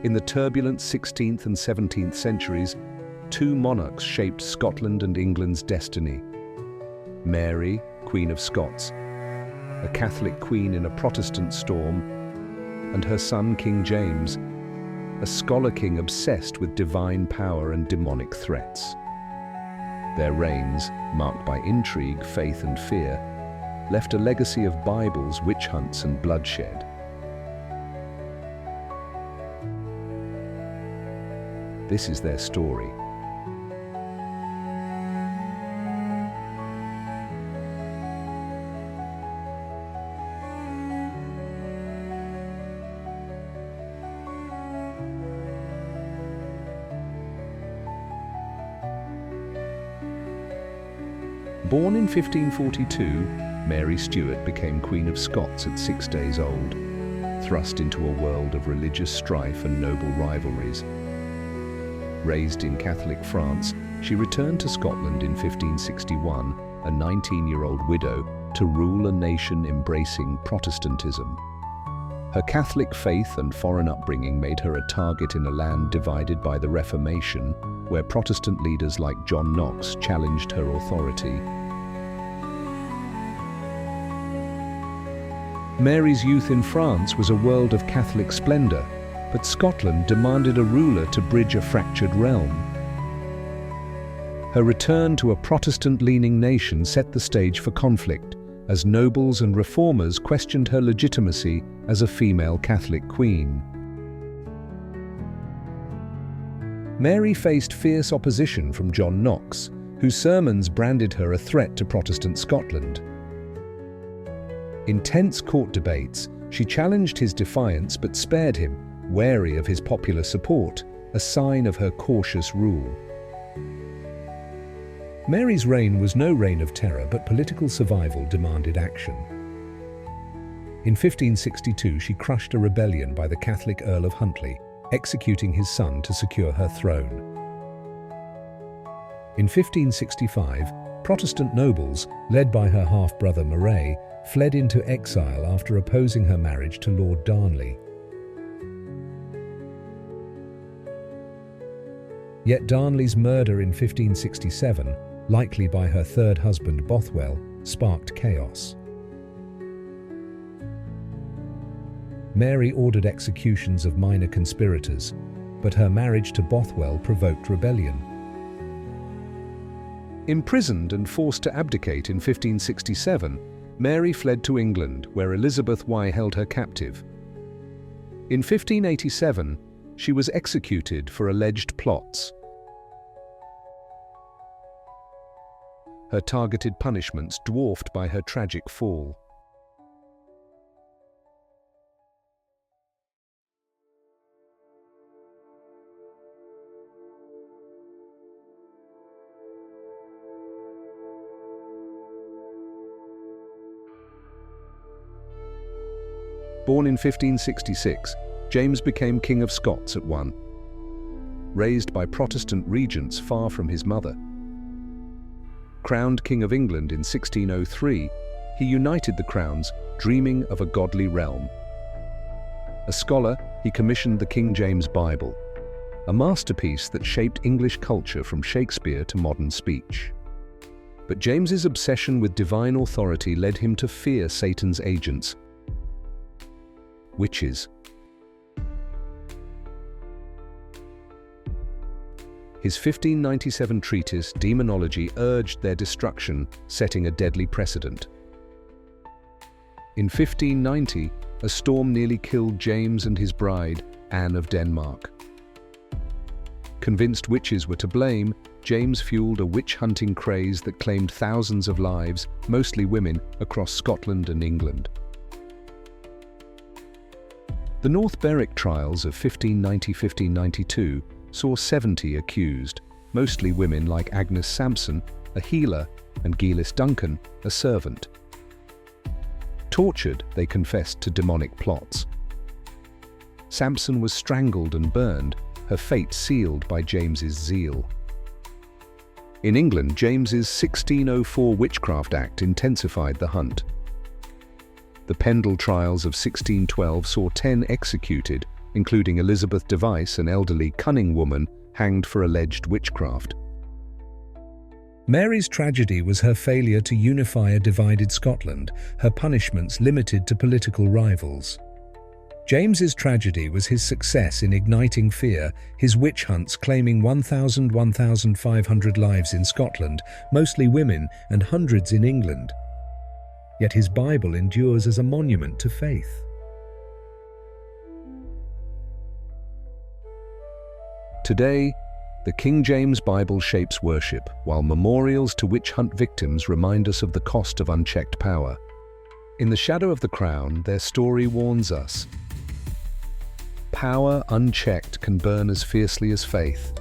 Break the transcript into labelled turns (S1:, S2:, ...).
S1: In the turbulent 16th and 17th centuries, two monarchs shaped Scotland and England's destiny. Mary, Queen of Scots, a Catholic queen in a Protestant storm, and her son King James, a scholar king obsessed with divine power and demonic threats. Their reigns, marked by intrigue, faith and fear, left a legacy of Bibles, witch hunts and bloodshed. This is their story. Born in 1542, Mary Stuart became Queen of Scots at 6 days old, thrust into a world of religious strife and noble rivalries. Raised in Catholic France, she returned to Scotland in 1561, a 19-year-old widow, to rule a nation embracing Protestantism. Her Catholic faith and foreign upbringing made her a target in a land divided by the Reformation, where Protestant leaders like John Knox challenged her authority. Mary's youth in France was a world of Catholic splendor, but Scotland demanded a ruler to bridge a fractured realm. Her return to a Protestant-leaning nation set the stage for conflict, as nobles and reformers questioned her legitimacy as a female Catholic queen. Mary faced fierce opposition from John Knox, whose sermons branded her a threat to Protestant Scotland. In tense court debates, she challenged his defiance but spared him, wary of his popular support, a sign of her cautious rule. Mary's reign was no reign of terror, but political survival demanded action. In 1562, she crushed a rebellion by the Catholic Earl of Huntly, executing his son to secure her throne. In 1565, Protestant nobles, led by her half-brother Moray, fled into exile after opposing her marriage to Lord Darnley. Yet Darnley's murder in 1567, likely by her third husband Bothwell, sparked chaos. Mary ordered executions of minor conspirators, but her marriage to Bothwell provoked rebellion. Imprisoned and forced to abdicate in 1567, Mary fled to England, where Elizabeth I held her captive. In 1587, she was executed for alleged plots. Her targeted punishments dwarfed by her tragic fall. Born in 1566, James became King of Scots at 1. Raised by Protestant regents far from his mother. Crowned King of England in 1603, he united the crowns, dreaming of a godly realm. A scholar, he commissioned the King James Bible, a masterpiece that shaped English culture from Shakespeare to modern speech. But James's obsession with divine authority led him to fear Satan's agents, witches. His 1597 treatise, Demonology, urged their destruction, setting a deadly precedent. In 1590, a storm nearly killed James and his bride, Anne of Denmark. Convinced witches were to blame, James fueled a witch-hunting craze that claimed thousands of lives, mostly women, across Scotland and England. The North Berwick trials of 1590-1592 saw 70 accused, mostly women like Agnes Sampson, a healer, and Gillis Duncan, a servant. Tortured, they confessed to demonic plots. Sampson was strangled and burned, her fate sealed by James's zeal. In England, James's 1604 Witchcraft Act intensified the hunt. The Pendle trials of 1612 saw 10 executed, including Elizabeth Device, an elderly, cunning woman hanged for alleged witchcraft. Mary's tragedy was her failure to unify a divided Scotland, her punishments limited to political rivals. James's tragedy was his success in igniting fear, his witch hunts claiming 1,500 lives in Scotland, mostly women, and hundreds in England. Yet his Bible endures as a monument to faith. Today, the King James Bible shapes worship, while memorials to witch hunt victims remind us of the cost of unchecked power. In the shadow of the crown, their story warns us. Power unchecked can burn as fiercely as faith.